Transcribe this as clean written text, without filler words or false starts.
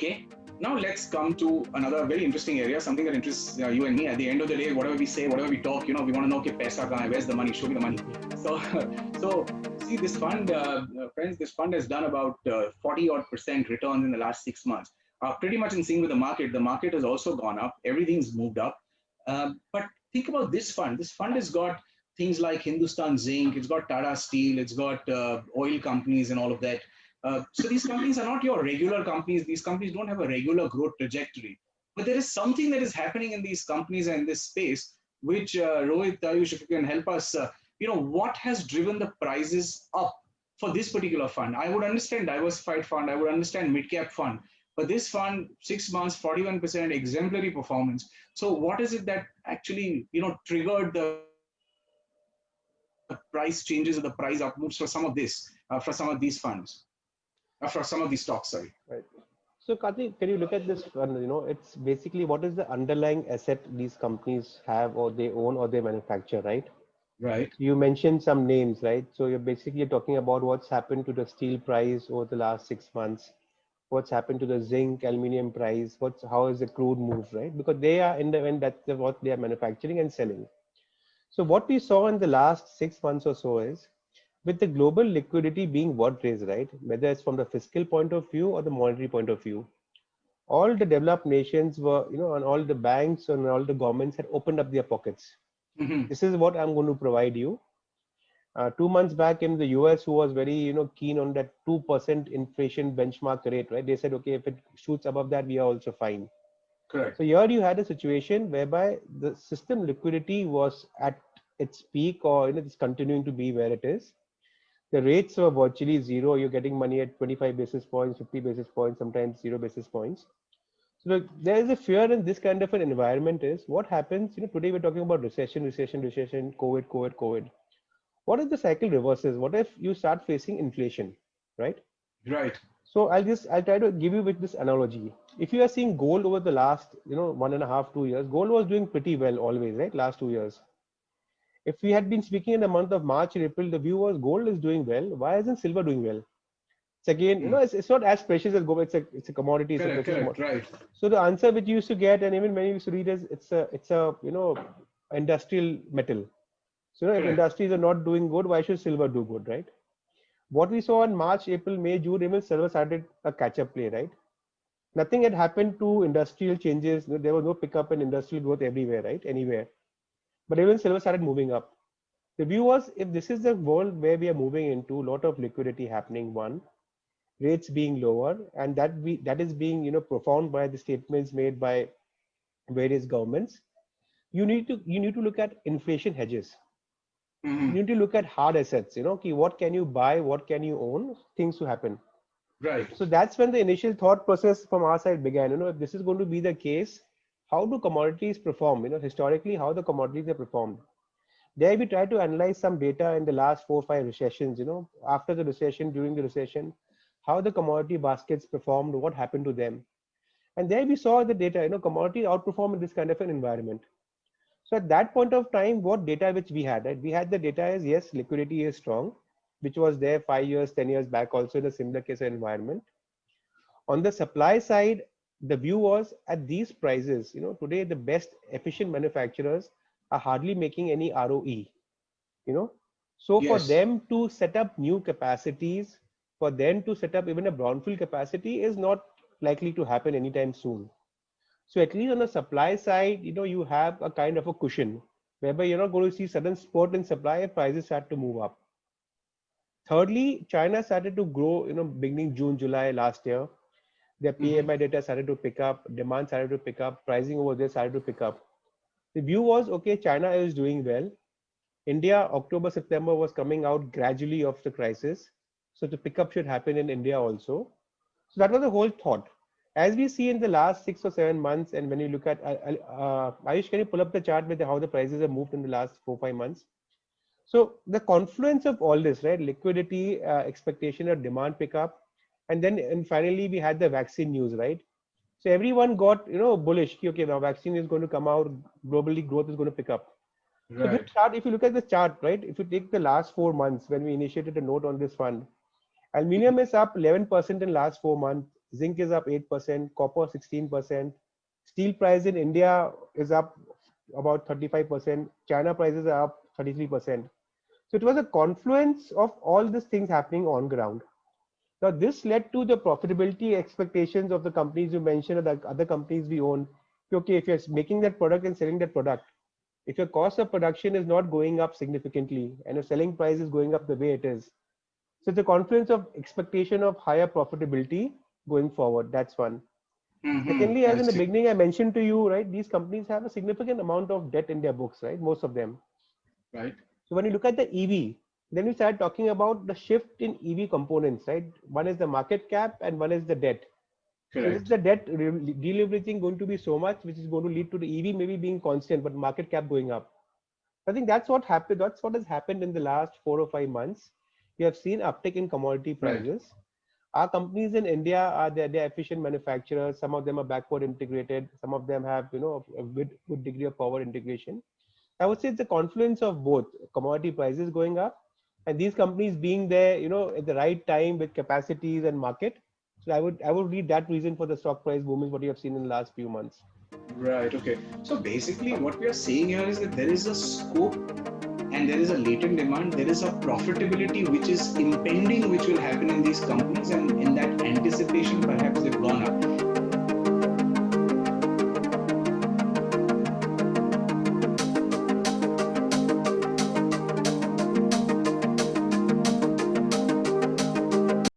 Okay. Now let's come to another very interesting area, something that interests you and me. At the end of the day, whatever we say, whatever we talk, we want to know, okay, paisa kahan hai? Where's the money? Show me the money. So, so see, this fund, friends, this fund has done about 40 odd percent returns in the last 6 months. Pretty much in sync with the market. The market has also gone up. Everything's moved up. But think about this fund. This fund has got things like Hindustan Zinc. It's got Tata Steel. It's got oil companies and all of that. So these companies are not your regular companies. These companies don't have a regular growth trajectory. But there is something that is happening in these companies and this space, which Rohit, Ayush, if you can help us, what has driven the prices up for this particular fund? I would understand diversified fund. I would understand mid-cap fund. But this fund, 6 months, 41% exemplary performance. So what is it that actually, triggered the price changes or the price upmoves for some of these funds? For some of these stocks, sorry. Right. So, Karthik, can you look at this fund? It's basically what is the underlying asset these companies have or they own or they manufacture, right? Right. You mentioned some names, right? So you're basically talking about what's happened to the steel price over the last 6 months, what's happened to the zinc, aluminium price, how is the crude moved, right? Because they are in the end what they are manufacturing and selling. So what we saw in the last 6 months or so is with the global liquidity being what raised, right? Whether it's from the fiscal point of view or the monetary point of view, all the developed nations were, and all the banks and all the governments had opened up their pockets. Mm-hmm. This is what I'm going to provide you. 2 months back in the US, who was very, keen on that 2% inflation benchmark rate, right? They said, okay, if it shoots above that, we are also fine. Correct. So here you had a situation whereby the system liquidity was at its peak, or it's continuing to be where it is. The rates were virtually zero. You're getting money at 25 basis points, 50 basis points, sometimes 0 basis points. So look, there is a fear in this kind of an environment is what happens, today we're talking about recession, COVID. What if the cycle reverses? What if you start facing inflation, right? Right. So I'll try to give you with this analogy. If you are seeing gold over the last, 1.5, 2 years, gold was doing pretty well always, right? Last 2 years. If we had been speaking in the month of March and April, the view was gold is doing well. Why isn't silver doing well? It's again, Mm. it's not as precious as gold. It's a commodity. It's a Correct. precious Correct. commodity. Right. So the answer which you used to get, and even when you used to read, is it's a industrial metal. So if Correct. industries are not doing good, why should silver do good, right? What we saw in March, April, May, June, even silver started a catch-up play, right? Nothing had happened to industrial changes. There was no pickup in industrial growth everywhere, right? Anywhere. But even silver started moving up. The view was if this is the world where we are moving into, a lot of liquidity happening, one, rates being lower, and that is being profound by the statements made by various governments. You need to look at inflation hedges. Mm-hmm. You need to look at hard assets. What can you buy, what can you own, things to happen. Right. So that's when the initial thought process from our side began. If this is going to be the case, how do commodities perform? Historically, how the commodities have performed. There we try to analyze some data in the last 4 or 5 recessions, after the recession, during the recession, how the commodity baskets performed, what happened to them. And there we saw the data, commodities outperform in this kind of an environment. So at that point of time, what data which we had, right? We had the data is yes, liquidity is strong, which was there 5 years, 10 years back also in a similar case of environment. On the supply side, the view was at these prices, today the best efficient manufacturers are hardly making any ROE, you know. So for Yes. them to set up new capacities, for them to set up even a brownfield capacity is not likely to happen anytime soon. So at least on the supply side, you have a kind of a cushion whereby you're not going to see sudden spurt in supply if prices start to move up. Thirdly, China started to grow, beginning June, July last year. Their Mm-hmm. PMI data started to pick up, demand started to pick up, pricing over there started to pick up. The view was, okay, China is doing well. India, October, September was coming out gradually of the crisis. So the pickup should happen in India also. So that was the whole thought. As we see in the last 6 or 7 months, and when you look at, Ayush, can you pull up the chart with how the prices have moved in the last 4 or 5 months? So the confluence of all this, right? Liquidity, expectation of demand pickup, and finally we had the vaccine news, right? So everyone got bullish. Okay, now vaccine is going to come out. Globally, growth is going to pick up. So this Right. chart, if you look at the chart, right? If you take the last 4 months when we initiated a note on this fund, aluminium is up 11% in last 4 months. zinc is up 8%, copper 16%, steel price in India is up about 35%, China prices are up 33%. So it was a confluence of all these things happening on ground. Now this led to the profitability expectations of the companies you mentioned, or the other companies we own. Okay, if you're making that product and selling that product, if your cost of production is not going up significantly and your selling price is going up the way it is, so it's a confluence of expectation of higher profitability going forward. That's one. Secondly, as I in the see. beginning I mentioned to you, right, these companies have a significant amount of debt in their books, right? Most of them. Right. So when you look at the EV, then we start talking about the shift in EV components, right? One is the market cap and one is the debt. So is Correct. the debt deleveraging going to be so much, which is going to lead to the EV maybe being constant, but market cap going up? I think that's what happened. That's what has happened in the last 4 or 5 months. We have seen uptick in commodity Right. prices. Our companies in India are they're efficient manufacturers. Some of them are backward integrated. Some of them have a good degree of forward integration. I would say it's a confluence of both commodity prices going up and these companies being there, at the right time with capacities and market. So I would read that reason for the stock price booming what you have seen in the last few months. Right. Okay. So basically, what we are saying here is that there is a scope and there is a latent demand. There is a profitability which is impending, which will happen in these companies, and in that anticipation, perhaps they've gone up.